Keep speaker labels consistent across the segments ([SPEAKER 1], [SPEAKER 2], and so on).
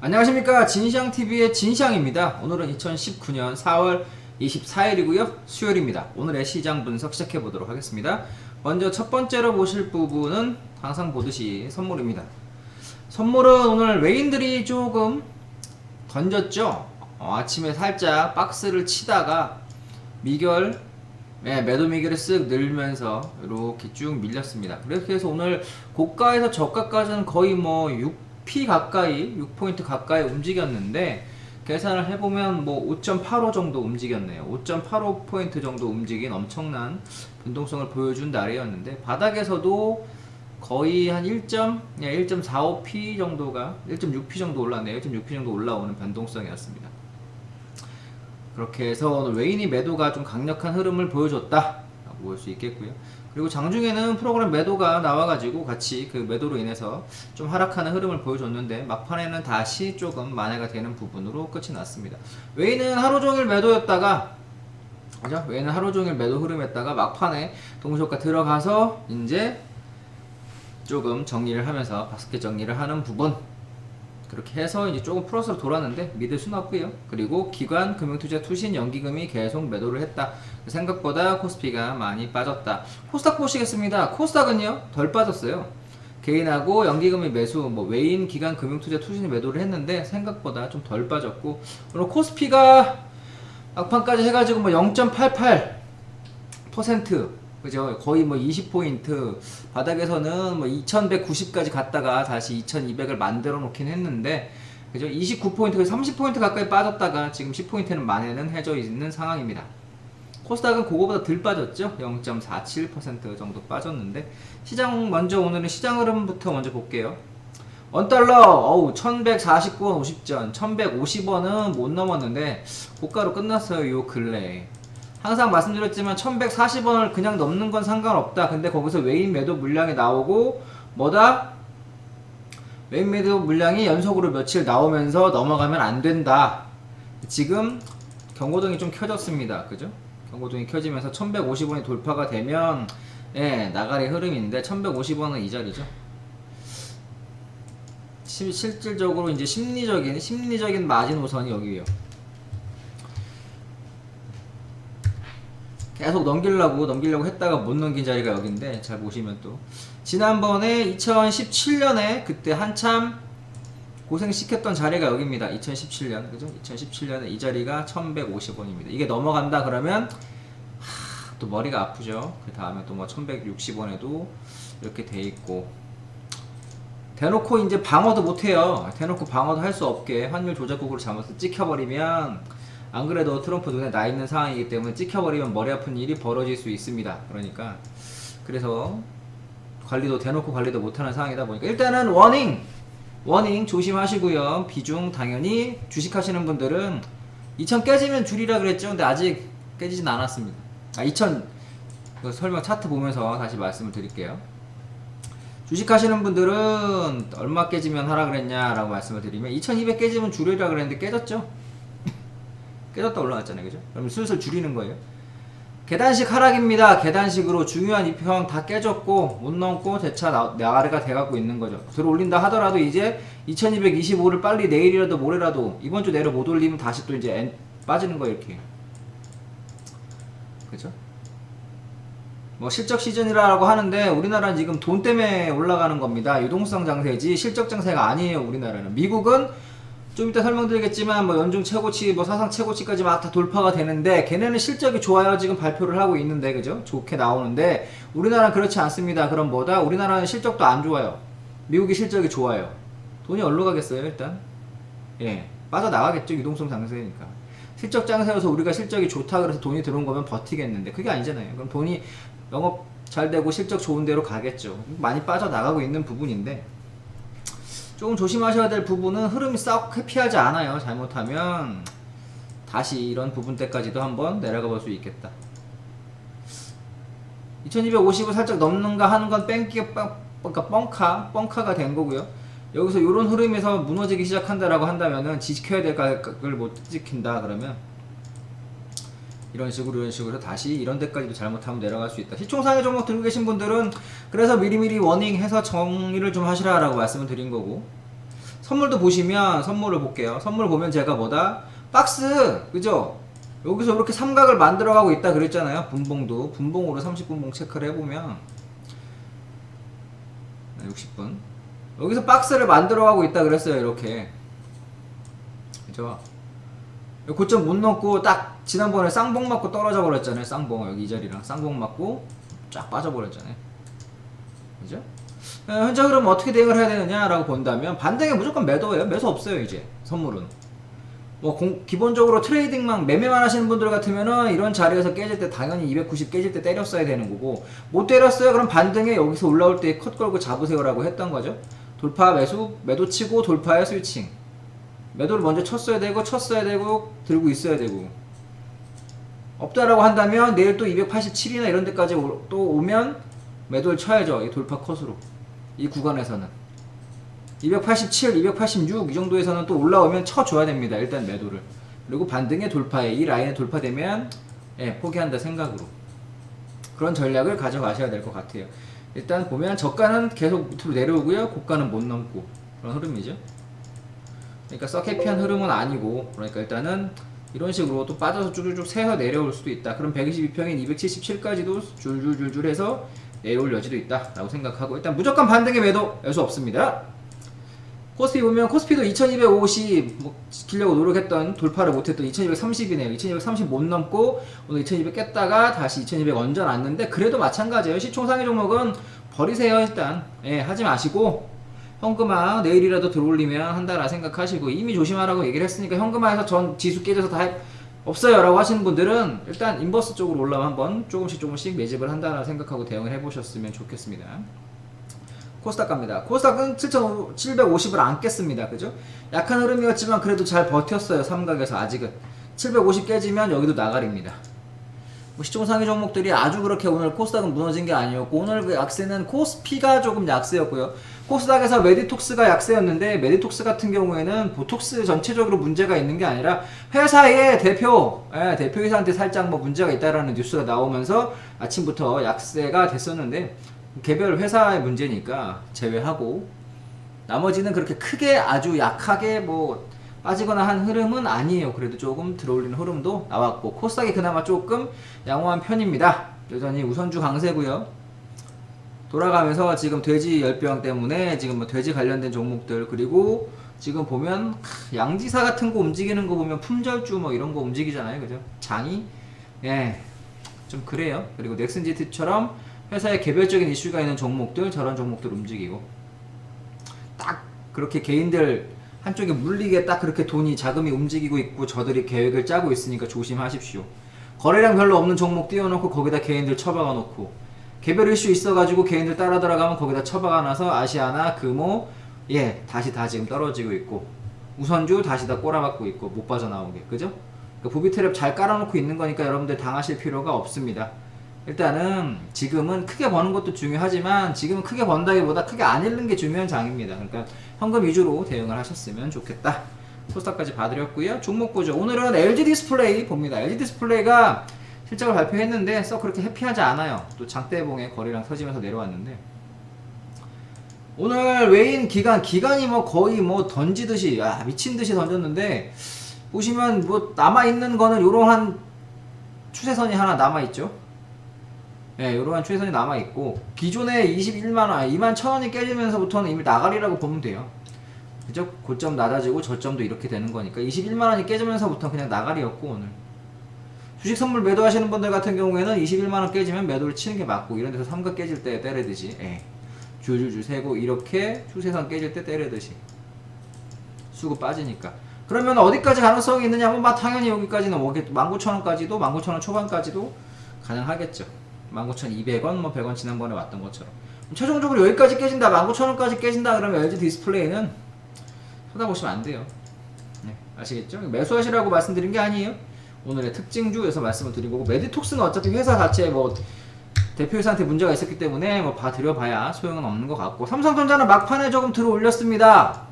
[SPEAKER 1] 안녕하십니까, 진시황TV의 진시황입니다. 오늘은 2019년 4월 24일이고요 수요일입니다. 오늘의 시장 분석 시작해 보도록 하겠습니다. 먼저 첫 번째로 보실 부분은 항상 보듯이 선물입니다. 선물은 오늘 외인들이 조금 던졌죠. 아침에 살짝 박스를 치다가 미결, 매도 미결이 쓱 늘면서 이렇게 쭉 밀렸습니다. 그렇게 해서 오늘 고가에서 저가까지는 거의 뭐 6P 가까이, 6포인트 가까이 움직였는데, 계산을 해보면 뭐 5.85 정도 움직였네요. 5.85포인트 정도 움직인 엄청난 변동성을 보여준 날이었는데, 바닥에서도 거의 한 1.45P 정도가 1.6P 정도 올랐네요. 1.6P 정도 올라오는 변동성이었습니다. 그렇게 해서 오늘 외인이 매도가 좀 강력한 흐름을 보여줬다 라고 볼 수 있겠고요. 그리고 장중에는 프로그램 매도가 나와가지고 같이 그 매도로 인해서 좀 하락하는 흐름을 보여줬는데, 막판에는 다시 조금 만회가 되는 부분으로 끝이 났습니다. 외인은 하루종일 매도였다가, 그죠? 외인은 하루종일 매도 흐름했다가 막판에 동시효과 들어가서 이제 조금 정리를 하면서 바스켓 정리를 하는 부분, 그렇게 해서 이제 조금 플러스로 돌았는데 믿을 수는 없고요. 그리고 기관, 금융투자, 투신, 연기금이 계속 매도를 했다. 생각보다 코스피가 많이 빠졌다. 코스닥 보시겠습니다. 코스닥은요 덜 빠졌어요. 개인하고 연기금이 매수, 뭐 외인, 기관, 금융투자, 투신이 매도를 했는데 생각보다 좀 덜 빠졌고, 그리고 코스피가 막판까지 해가지고 뭐 0.88% 그죠? 거의 뭐 20포인트, 바닥에서는 뭐 2190까지 갔다가 다시 2200을 만들어 놓긴 했는데, 그죠? 29포인트, 30포인트 가까이 빠졌다가 지금 10포인트는 만회는 해져 있는 상황입니다. 코스닥은 그거보다 덜 빠졌죠? 0.47% 정도 빠졌는데, 시장 먼저, 오늘은 시장 흐름부터 먼저 볼게요. 원달러 1149원 50전, 1150원은 못 넘었는데 고가로 끝났어요. 요 근래에 항상 말씀드렸지만 1140원을 그냥 넘는 건 상관없다. 근데 거기서 외인 매도 물량이 나오고, 뭐다? 외인 매도 물량이 연속으로 며칠 나오면서 넘어가면 안 된다. 지금 경고등이 좀 켜졌습니다. 그죠? 경고등이 켜지면서 1150원이 돌파가 되면 나가리 흐름인데, 1150원은 이 자리죠. 실질적으로 이제 심리적인 마지노선이 여기에요. 계속 넘기려고 했다가 못 넘긴 자리가 여기인데, 잘 보시면 또 지난번에 2017년에 그때 한참 고생시켰던 자리가 여기입니다. 2017년, 그죠? 2017년에 이 자리가 1150원입니다. 이게 넘어간다 그러면 또 머리가 아프죠. 그 다음에 또 뭐 1160원에도 이렇게 돼 있고, 대놓고 이제 방어도 못해요. 대놓고 방어도 할 수 없게 환율 조작국으로 잘못해서 찍혀버리면, 안 그래도 트럼프 눈에 나 있는 상황이기 때문에 찍혀버리면 머리 아픈 일이 벌어질 수 있습니다. 그러니까, 그래서 대놓고 관리도 못하는 상황이다 보니까, 일단은 워닝 조심하시고요. 비중 당연히 주식하시는 분들은 2000 깨지면 줄이라 그랬죠. 근데 아직 깨지진 않았습니다. 2000 설명 차트 보면서 다시 말씀을 드릴게요. 주식하시는 분들은 얼마 깨지면 하라 그랬냐라고 말씀을 드리면, 2200 깨지면 줄이라 그랬는데 깨졌죠. 깨졌다 올라갔잖아요. 그죠? 그럼 슬슬 줄이는 거예요. 계단식 하락입니다. 계단식으로 중요한 이평 다 깨졌고 못 넘고 재차 나가리가 돼가고 있는 거죠. 들어 올린다 하더라도 이제 2225를 빨리 내일이라도 모레라도, 이번 주 내로 못 올리면 다시 또 이제 빠지는 거예요. 이렇게. 그죠? 뭐 실적 시즌이라고 하는데, 우리나라는 지금 돈 때문에 올라가는 겁니다. 유동성 장세지 실적 장세가 아니에요. 우리나라는. 미국은 좀 이따 설명드리겠지만 뭐 연중 최고치, 뭐 사상 최고치까지 막 다 돌파가 되는데, 걔네는 실적이 좋아요. 지금 발표를 하고 있는데, 그죠? 좋게 나오는데, 우리나라는 그렇지 않습니다. 그럼 뭐다? 우리나라는 실적도 안 좋아요. 미국이 실적이 좋아요. 돈이 어디로 가겠어요? 일단 빠져나가겠죠. 유동성 장세니까. 실적 장세여서 우리가 실적이 좋다 그래서 돈이 들어온 거면 버티겠는데, 그게 아니잖아요. 그럼 돈이 영업 잘 되고 실적 좋은 데로 가겠죠. 많이 빠져나가고 있는 부분인데, 조금 조심하셔야 될 부분은, 흐름이 싹 회피하지 않아요. 잘못하면 다시 이런 부분 때까지도 한번 내려가 볼 수 있겠다. 2250을 살짝 넘는가 하는 건 그러니까 뻥카가 된 거고요. 여기서 이런 흐름에서 무너지기 시작한다라고 한다면은, 지켜야 될 가격을 못 지킨다 그러면 이런 식으로 다시 이런 데까지도 잘못하면 내려갈 수 있다. 시총상의 종목 들고 계신 분들은 그래서 미리미리 워닝해서 정리를 좀 하시라라고 말씀을 드린 거고, 선물도 보시면, 선물을 볼게요. 선물 보면 제가 뭐다? 박스! 그죠? 여기서 이렇게 삼각을 만들어가고 있다 그랬잖아요. 분봉도. 분봉으로 30분봉 체크를 해보면 60분. 여기서 박스를 만들어가고 있다 그랬어요. 이렇게. 그죠? 고점 못 넘고 딱 지난번에 쌍봉 맞고 떨어져 버렸잖아요. 쌍봉. 여기 이 자리랑 쌍봉 맞고 쫙 빠져버렸잖아요. 그죠? 현재 흐름 어떻게 대응을 해야 되느냐라고 본다면 반등에 무조건 매도예요. 매수 없어요. 이제 선물은 뭐 기본적으로 트레이딩만 매매만 하시는 분들 같으면은 이런 자리에서 깨질 때 당연히 290 깨질 때 때렸어야 되는 거고, 못 때렸어요 그럼 반등에 여기서 올라올 때 컷 걸고 잡으세요라고 했던 거죠. 돌파 매수, 매도 치고 돌파에 스위칭, 매도를 먼저 쳤어야 되고 들고 있어야 되고, 없다라고 한다면 내일 또 287이나 이런 데까지 또 오면 매도를 쳐야죠. 이 돌파 컷으로. 이 구간에서는 287, 286 이 정도에서는 또 올라오면 쳐줘야 됩니다. 일단 매도를. 그리고 반등의 돌파에 이 라인에 돌파되면 포기한다 생각으로 그런 전략을 가져가셔야 될 것 같아요. 일단 보면 저가는 계속 밑으로 내려오고요. 고가는 못 넘고 그런 흐름이죠. 그러니까 썩 해피한 흐름은 아니고, 그러니까 일단은 이런 식으로 또 빠져서 쭉쭉 새서 내려올 수도 있다. 그럼 122평인 277까지도 줄줄줄줄 해서 내려올 여지도 있다 라고 생각하고, 일단 무조건 반등의 매도 매수 없습니다. 코스피 보면 코스피도 2250 뭐 지키려고 노력했던 돌파를 못했던 2230이네요 2230 못 넘고 오늘 2200 깼다가 다시 2200 얹어 놨는데, 그래도 마찬가지예요. 시총상위 종목은 버리세요. 일단 하지 마시고 현금화 내일이라도 들어올리면 한다라 생각하시고, 이미 조심하라고 얘기를 했으니까 현금화해서 전 지수 깨져서 다 없어요 라고 하시는 분들은 일단 인버스 쪽으로 올라면 한번 조금씩 매집을 한다라 생각하고 대응을 해보셨으면 좋겠습니다. 코스닥 갑니다. 코스닥은 7,750을 안 깼습니다. 그죠? 약한 흐름이었지만 그래도 잘 버텼어요. 삼각에서 아직은. 750 깨지면 여기도 나가리입니다. 뭐 시총상위 종목들이 아주 그렇게 오늘 코스닥은 무너진 게 아니었고, 오늘 그 약세는 코스피가 조금 약세였고요. 코스닥에서 메디톡스가 약세였는데, 메디톡스 같은 경우에는 보톡스 전체적으로 문제가 있는 게 아니라 회사의 대표이사한테 살짝 뭐 문제가 있다라는 뉴스가 나오면서 아침부터 약세가 됐었는데, 개별 회사의 문제니까 제외하고 나머지는 그렇게 크게 아주 약하게 뭐 빠지거나 한 흐름은 아니에요. 그래도 조금 들어올리는 흐름도 나왔고, 코스닥이 그나마 조금 양호한 편입니다. 여전히 우선주 강세고요. 돌아가면서 지금 돼지 열병 때문에 지금 뭐 돼지 관련된 종목들, 그리고 지금 보면 양지사 같은 거 움직이는 거 보면 품절주 뭐 이런 거 움직이잖아요. 그죠? 장이 좀 그래요. 그리고 넥슨지트처럼 회사에 개별적인 이슈가 있는 종목들, 저런 종목들 움직이고, 딱 그렇게 개인들 한쪽에 물리게 딱 그렇게 돈이 자금이 움직이고 있고 저들이 계획을 짜고 있으니까 조심하십시오. 거래량 별로 없는 종목 띄워놓고 거기다 개인들 처박아 놓고, 개별 이슈 있어가지고 개인들 따라 들어가면 거기다 처박아 놔서 아시아나 금호 다시 다 지금 떨어지고 있고, 우선주 다시 다 꼬라박고 있고 못 빠져나오게. 그죠? 그러니까 부비 트랩 잘 깔아놓고 있는 거니까 여러분들 당하실 필요가 없습니다. 일단은 지금은 크게 버는 것도 중요하지만 지금은 크게 번다기보다 크게 안 잃는 게 중요한 장입니다. 그러니까 현금 위주로 대응을 하셨으면 좋겠다. 코스닥까지 봐드렸고요. 종목 보죠. 오늘은 LG 디스플레이 봅니다. LG 디스플레이가 실적을 발표했는데 썩 그렇게 해피하지 않아요. 또 장대봉에 거리랑 터지면서 내려왔는데, 오늘 외인 기간이 뭐 거의 뭐 던지듯이 미친듯이 던졌는데, 보시면 뭐 남아있는 거는 요러한 추세선이 하나 남아있죠. 요러한 추세선이 남아있고, 기존에 21만원, 21,000원이 깨지면서부터는 이미 나가리라고 보면 돼요. 그죠? 고점 낮아지고 저점도 이렇게 되는 거니까 21만원이 깨지면서부터 그냥 나가리였고, 오늘 주식 선물 매도하시는 분들 같은 경우에는 21만원 깨지면 매도를 치는 게 맞고, 이런 데서 삼각 깨질 때 때리듯이 줄줄줄 세고 이렇게 추세선 깨질 때 때리듯이 수급 빠지니까. 그러면 어디까지 가능성이 있느냐 하면 당연히 여기까지는 19,000원까지도 19,000원 초반까지도 가능하겠죠. 19,200원, 뭐 100원 지난번에 왔던 것처럼. 최종적으로 여기까지 깨진다, 19,000원까지 깨진다 그러면 LG 디스플레이는 쳐다보시면 안 돼요. 아시겠죠? 매수하시라고 말씀드린 게 아니에요. 오늘의 특징주에서 말씀을 드린 거고, 메디톡스는 어차피 회사 자체에 뭐 대표이사한테 문제가 있었기 때문에 뭐 봐드려봐야 소용은 없는 것 같고, 삼성전자는 막판에 조금 들어 올렸습니다.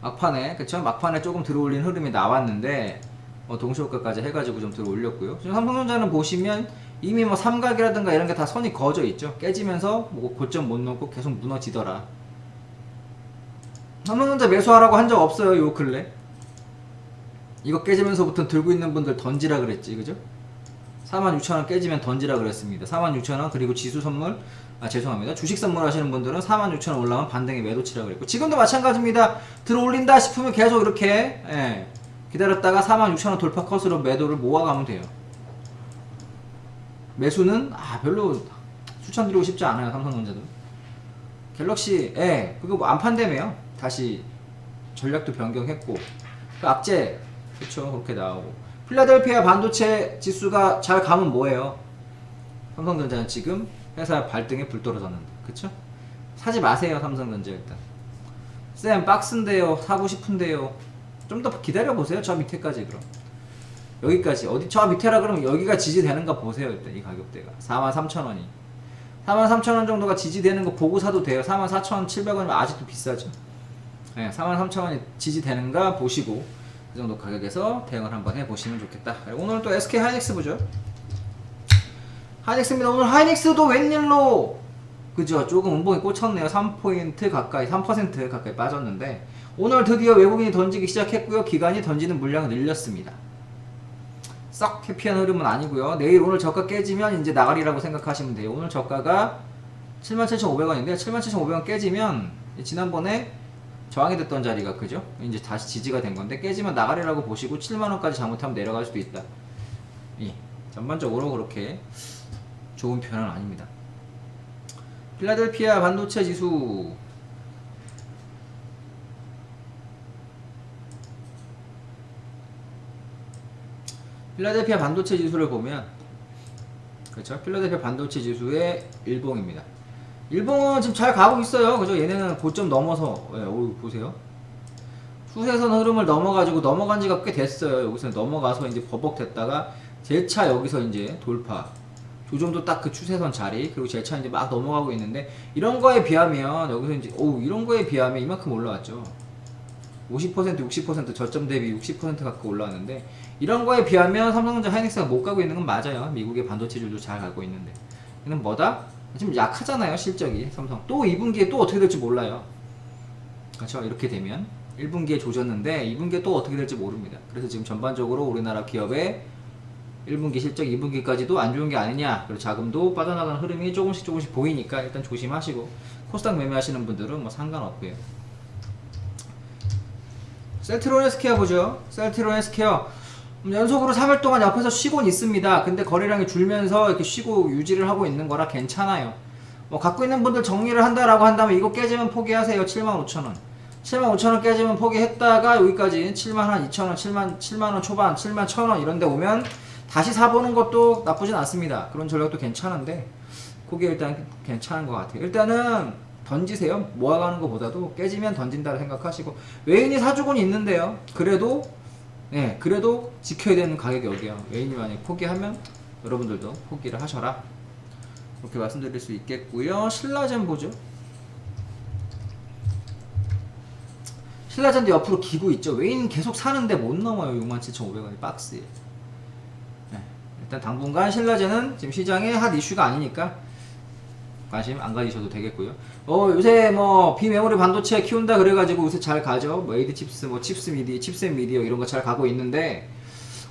[SPEAKER 1] 막판에, 그쵸? 막판에 조금 들어 올린 흐름이 나왔는데, 동시효과까지 해가지고 좀 들어 올렸고요. 지금 삼성전자는 보시면 이미 뭐 삼각이라든가 이런 게 다 선이 그어져 있죠. 깨지면서 뭐 고점 못 넘고 계속 무너지더라. 삼성전자 매수하라고 한 적 없어요. 요 근래 이거 깨지면서부터 들고 있는 분들 던지라 그랬지, 그죠? 46,000원 깨지면 던지라 그랬습니다. 46,000원 그리고 지수 선물, 죄송합니다. 주식 선물 하시는 분들은 46,000원 올라가면 반등에 매도 치라 그랬고, 지금도 마찬가지입니다. 들어올린다 싶으면 계속 이렇게 기다렸다가 46,000원 돌파 컷으로 매도를 모아가면 돼요. 매수는 별로 추천드리고 싶지 않아요. 삼성전자도 갤럭시 그거 뭐 안 판다며요. 다시 전략도 변경했고 그 악재 그쵸 그렇게 나오고, 필라델피아 반도체 지수가 잘 가면 뭐예요? 삼성전자는 지금 회사 발등에 불 떨어졌는데, 그쵸? 사지 마세요. 삼성전자 일단 쌤 박스인데요, 사고 싶은데요. 좀 더 기다려보세요. 저 밑에까지. 그럼 여기까지 어디 저 밑에라 그러면 여기가 지지되는가 보세요. 일단 이 가격대가 43,000원이 43,000원 정도가 지지되는 거 보고 사도 돼요. 44,700원이면 아직도 비싸죠. 43,000원이 지지되는가 보시고 그 정도 가격에서 대응을 한번 해보시면 좋겠다. 오늘 또 SK 하이닉스 보죠. 하이닉스입니다. 오늘 하이닉스도 웬일로 그죠? 조금 운봉이 꽂혔네요. 3% 가까이 3% 가까이 빠졌는데 오늘 드디어 외국인이 던지기 시작했고요. 기관이 던지는 물량을 늘렸습니다. 썩 해피한 흐름은 아니고요. 내일 오늘 저가 깨지면 이제 나가리라고 생각하시면 돼요. 오늘 저가가 77,500원인데 77,500원 깨지면 지난번에 저항이 됐던 자리가 그죠? 이제 다시 지지가 된 건데 깨지면 나가리라고 보시고 7만원까지 잘못하면 내려갈 수도 있다. 전반적으로 그렇게 좋은 편은 아닙니다. 필라델피아 반도체 지수 필라델피아 반도체 지수를 보면 그렇죠? 필라델피아 반도체 지수의 일봉입니다. 일봉은 지금 잘 가고 있어요. 그죠? 얘네는 고점 넘어서 보세요. 추세선 흐름을 넘어간 지가 꽤 됐어요. 여기서 넘어가서 이제 버벅댔다가 재차 여기서 이제 돌파. 조정도 딱 그 추세선 자리, 그리고 재차 이제 막 넘어가고 있는데, 이런 거에 비하면 여기서 이제 이런 거에 비하면 이만큼 올라왔죠. 50% 60% 저점 대비 60% 가까이 올라왔는데, 이런 거에 비하면 삼성전자 하이닉스가 못 가고 있는 건 맞아요. 미국의 반도체들도 잘 가고 있는데. 이는 뭐다? 지금 약하잖아요, 실적이. 삼성 또 2분기에 또 어떻게 될지 몰라요. 그렇죠? 이렇게 되면 1분기에 조졌는데 2분기에 또 어떻게 될지 모릅니다. 그래서 지금 전반적으로 우리나라 기업의 1분기 실적 2분기까지도 안 좋은 게 아니냐, 그리고 자금도 빠져나가는 흐름이 조금씩 보이니까 일단 조심하시고, 코스닥 매매하시는 분들은 뭐 상관없고요. 셀트리온 헬스케어 보죠. 셀트리온 헬스케어 연속으로 3일 동안 옆에서 쉬고는 있습니다. 근데 거래량이 줄면서 이렇게 쉬고 유지를 하고 있는 거라 괜찮아요. 뭐 갖고 있는 분들 정리를 한다라고 한다면 이거 깨지면 포기하세요. 75,000원 75,000원 깨지면 포기했다가 여기까지 72,000원 7만원 초반 71,000원 이런데 오면 다시 사보는 것도 나쁘진 않습니다. 그런 전략도 괜찮은데 그게 일단 괜찮은 것 같아요. 일단은 던지세요. 모아가는 것보다도 깨지면 던진다고 생각하시고, 외인이 사주곤 있는데요. 그래도 지켜야 되는 가격이 여기요. 외인이 만약에 포기하면 여러분들도 포기를 하셔라, 이렇게 말씀드릴 수 있겠고요. 신라젠 보죠. 신라젠도 옆으로 기고 있죠. 외인 계속 사는데 못 넘어요. 67,500원이 박스에. 일단 당분간 신라젠은 지금 시장의 핫 이슈가 아니니까 관심 안 가지셔도 되겠고요. 요새 뭐 비메모리 반도체 키운다 그래가지고 요새 잘 가죠. 뭐 에이드 칩스, 뭐 칩셋 미디어 이런 거 잘 가고 있는데,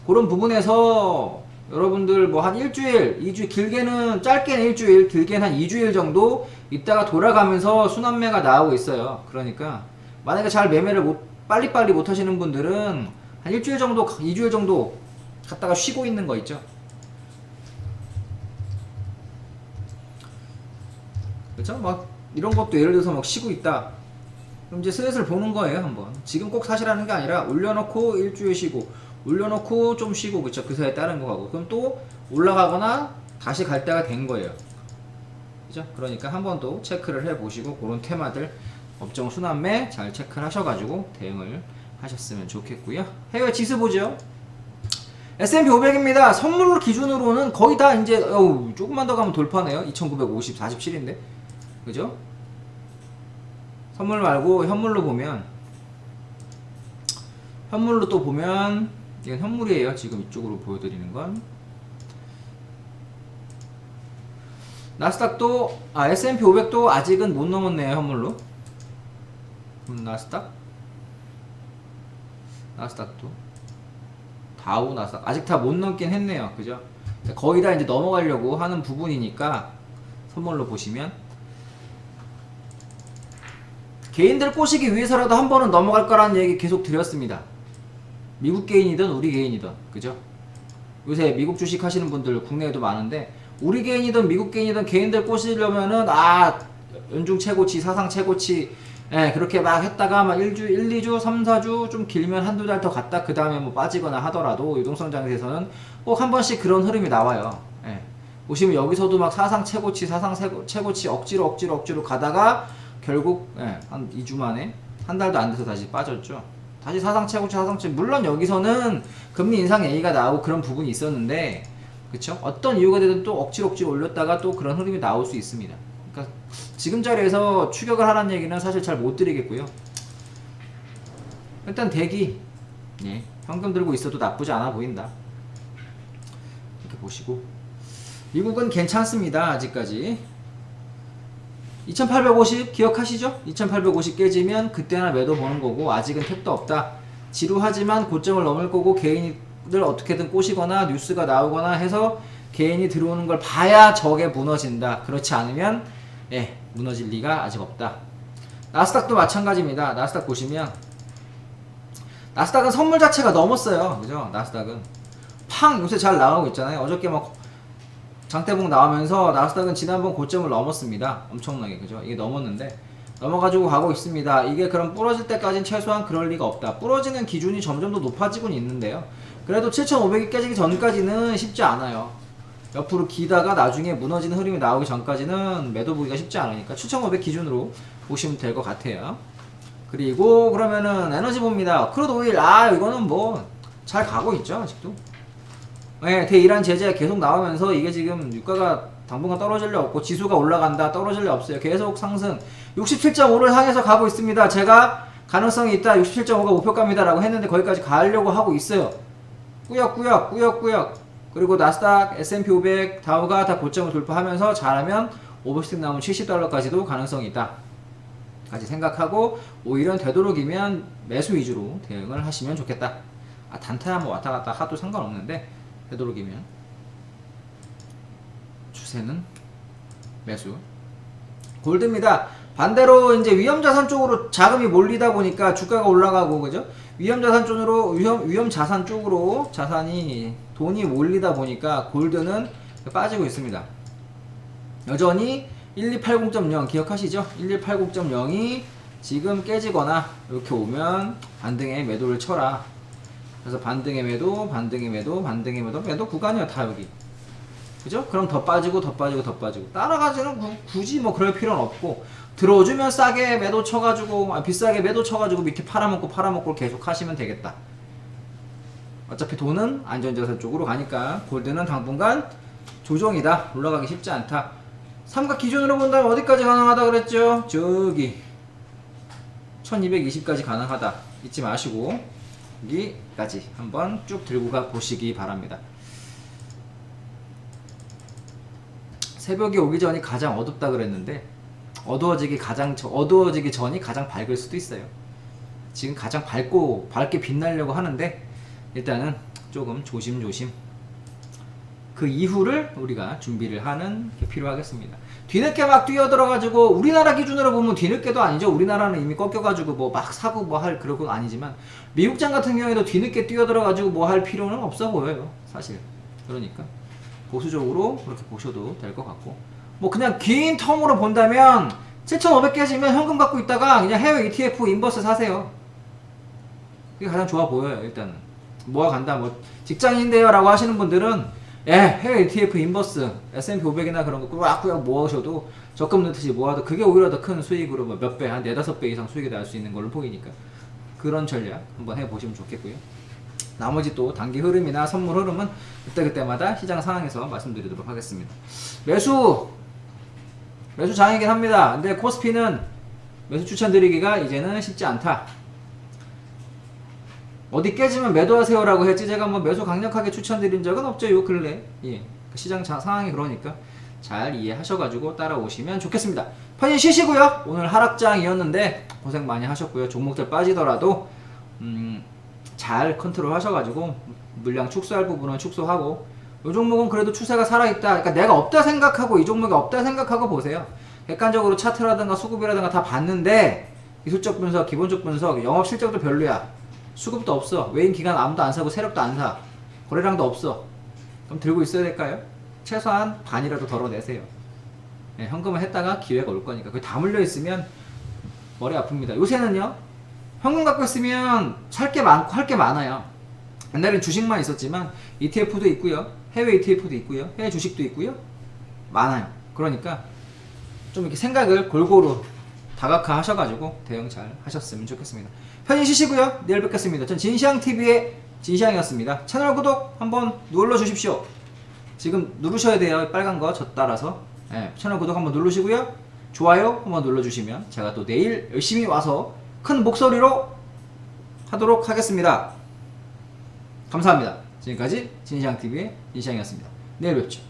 [SPEAKER 1] 그런 부분에서 여러분들 뭐 한 일주일, 2주, 길게는 짧게는 일주일, 길게는 한 2주일 정도 있다가 돌아가면서 순환매가 나오고 있어요. 그러니까 만약에 잘 매매를 빨리빨리 못 하시는 분들은 한 일주일 정도, 2주일 정도 갔다가 쉬고 있는 거 있죠. 그쵸? 막 이런 것도 예를 들어서 막 쉬고 있다. 그럼 이제 슬슬 보는 거예요. 한번. 지금 꼭 사시라는 게 아니라 올려놓고 일주일 쉬고, 올려놓고 좀 쉬고, 그쵸? 그 사이에 다른 거 하고, 그럼 또 올라가거나 다시 갈 때가 된 거예요. 그죠? 그러니까 한 번 또 체크를 해보시고, 그런 테마들 업종 순환매 잘 체크를 하셔가지고 대응을 하셨으면 좋겠고요. 해외 지수 보죠. S&P 500입니다. 선물 기준으로는 거의 다 이제 조금만 더 가면 돌파네요. 2,950, 47인데. 그죠? 선물 말고 현물로 보면, 현물로 또 보면 이건 현물이에요. 지금 이쪽으로 보여드리는 건. 나스닥도 S&P 500도 아직은 못 넘었네요. 현물로. 나스닥도 다우 나스닥 아직 다 못 넘긴 했네요. 그죠? 거의 다 이제 넘어가려고 하는 부분이니까 선물로 보시면 개인들 꼬시기 위해서라도 한 번은 넘어갈 거라는 얘기 계속 드렸습니다. 미국 개인이든 우리 개인이든 그죠? 요새 미국 주식 하시는 분들 국내에도 많은데 우리 개인이든 미국 개인이든 개인들 꼬시려면은 연중 최고치 사상 최고치 그렇게 막 했다가 막 1주 2주 3, 4주 좀 길면 한두 달 더 갔다 그 다음에 뭐 빠지거나 하더라도 유동성 장세에서는 꼭 한 번씩 그런 흐름이 나와요. 보시면 여기서도 막 사상 최고치 최고치 억지로 가다가 결국 한 2주 만에 한 달도 안 돼서 다시 빠졌죠. 다시 사상 최고치 물론 여기서는 금리 인상 얘기가 나오고 그런 부분이 있었는데 그쵸? 어떤 이유가 되든 또 억지로 올렸다가 또 그런 흐름이 나올 수 있습니다. 그러니까 지금 자리에서 추격을 하라는 얘기는 사실 잘 못 드리겠고요. 일단 대기 현금 들고 있어도 나쁘지 않아 보인다. 이렇게 보시고 미국은 괜찮습니다. 아직까지 2850 기억하시죠? 2850 깨지면 그때나 매도 보는 거고 아직은 탭도 없다. 지루하지만 고점을 넘을 거고 개인들 어떻게든 꼬시거나 뉴스가 나오거나 해서 개인이 들어오는 걸 봐야 저게 무너진다. 그렇지 않으면 무너질 리가 아직 없다. 나스닥도 마찬가지입니다. 나스닥 보시면 나스닥은 선물 자체가 넘었어요. 그죠? 나스닥은 요새 잘 나오고 있잖아요. 어저께 막 장대봉 나오면서 나스닥은 지난번 고점을 넘었습니다. 엄청나게 그죠? 이게 넘었는데 넘어가지고 가고 있습니다. 이게 그럼 부러질 때까지는 최소한 그럴 리가 없다. 부러지는 기준이 점점 더 높아지고는 있는데요. 그래도 7,500이 깨지기 전까지는 쉽지 않아요. 옆으로 기다가 나중에 무너지는 흐름이 나오기 전까지는 매도 보기가 쉽지 않으니까 7,500 기준으로 보시면 될 것 같아요. 그리고 그러면은 에너지 봅니다. 크루드 오일 이거는 뭐 잘 가고 있죠 아직도. 대이란 제재 계속 나오면서 이게 지금 유가가 당분간 떨어질 리 없고 지수가 올라간다 떨어질 리 없어요. 계속 상승 67.5를 향해서 가고 있습니다. 제가 가능성이 있다 67.5가 목표가입니다 라고 했는데 거기까지 가려고 하고 있어요. 꾸역꾸역 그리고 나스닥, S&P 500, 다우가 다 고점을 돌파하면서 잘하면 오버스틱 나오면 $70까지도 가능성이 있다 까지 생각하고 오히려 되도록이면 매수 위주로 대응을 하시면 좋겠다. 단타야 뭐 왔다갔다 하도 상관없는데 되도록이면 추세는 매수. 골드입니다. 반대로 이제 위험자산 쪽으로 자금이 몰리다 보니까 주가가 올라가고 그죠? 위험자산 쪽으로 자산이 돈이 몰리다 보니까 골드는 빠지고 있습니다. 여전히 1280.0 기억하시죠? 1280.0이 지금 깨지거나 이렇게 오면 반등에 매도를 쳐라. 그래서 반등의 매도 구간이요 다 여기. 그죠? 그럼 더 빠지고 따라가지는 굳이 뭐 그럴 필요는 없고 들어주면 싸게 매도 쳐가지고 비싸게 매도 쳐가지고 밑에 팔아먹고 계속 하시면 되겠다. 어차피 돈은 안전자산 쪽으로 가니까 골드는 당분간 조정이다. 올라가기 쉽지 않다. 삼각 기준으로 본다면 어디까지 가능하다 그랬죠? 저기 1220까지 가능하다 잊지 마시고 여기까지 한번 쭉 들고 가 보시기 바랍니다. 새벽에 오기 전이 가장 어둡다 그랬는데 어두워지기 전이 가장 밝을 수도 있어요. 지금 가장 밝게 빛나려고 하는데 일단은 조금 조심조심 그 이후를 우리가 준비를 하는 게 필요하겠습니다. 뒤늦게 막 뛰어들어가지고 우리나라 기준으로 보면 뒤늦게도 아니죠. 우리나라는 이미 꺾여가지고 뭐 막 사고 뭐 할 그런 건 아니지만 미국장 같은 경우에도 뒤늦게 뛰어들어가지고 뭐 할 필요는 없어 보여요 사실. 그러니까 보수적으로 그렇게 보셔도 될 것 같고 뭐 그냥 긴 텀으로 본다면 7,500 깨지면 현금 갖고 있다가 그냥 해외 ETF 인버스 사세요. 그게 가장 좋아 보여요. 일단은 모아 간다 뭐 직장인인데요 라고 하시는 분들은 해외 ETF 인버스 S&P 500이나 그런 거 꾸역꾸역 모으셔도 적금 넣듯이 모아도 그게 오히려 더 큰 수익으로 뭐 몇 배, 한 4-5배 이상 수익이 날 수 있는 걸로 보이니까 그런 전략 한번 해보시면 좋겠고요. 나머지 또 단기 흐름이나 선물 흐름은 그때그때마다 시장 상황에서 말씀드리도록 하겠습니다. 매수 장이긴 합니다. 근데 코스피는 매수 추천드리기가 이제는 쉽지 않다. 어디 깨지면 매도하세요 라고 했지 제가 뭐 매수 강력하게 추천드린 적은 없죠 요 근래. 시장 상황이 그러니까 잘 이해하셔가지고 따라오시면 좋겠습니다. 편히 쉬시고요. 오늘 하락장이었는데 고생 많이 하셨고요. 종목들 빠지더라도 잘 컨트롤 하셔가지고 물량 축소할 부분은 축소하고, 이 종목은 그래도 추세가 살아있다. 그러니까 내가 없다 생각하고 이 종목이 없다 생각하고 보세요. 객관적으로 차트라든가 수급이라든가 다 봤는데 기술적 분석, 기본적 분석, 영업 실적도 별로야. 수급도 없어. 외인 기관 아무도 안 사고 세력도 안 사. 거래량도 없어. 그럼 들고 있어야 될까요? 최소한 반이라도 덜어내세요. 네, 현금을 했다가 기회가 올 거니까. 그게 다 물려 있으면 머리 아픕니다. 요새는요, 현금 갖고 있으면 살 게 많고 할 게 많아요. 옛날엔 주식만 있었지만 ETF도 있고요, 해외 ETF도 있고요, 해외 주식도 있고요, 많아요. 그러니까 좀 이렇게 생각을 골고루 다각화 하셔가지고 대응 잘 하셨으면 좋겠습니다. 편히 쉬시고요. 내일 뵙겠습니다. 전 진시황TV의 진시황이었습니다. 채널 구독 한번 눌러주십시오. 지금 누르셔야 돼요. 빨간 거 저 따라서. 네, 채널 구독 한번 누르시고요. 좋아요 한번 눌러주시면 제가 또 내일 열심히 와서 큰 목소리로 하도록 하겠습니다. 감사합니다. 지금까지 진시황TV의 진시황이었습니다. 내일 뵙죠.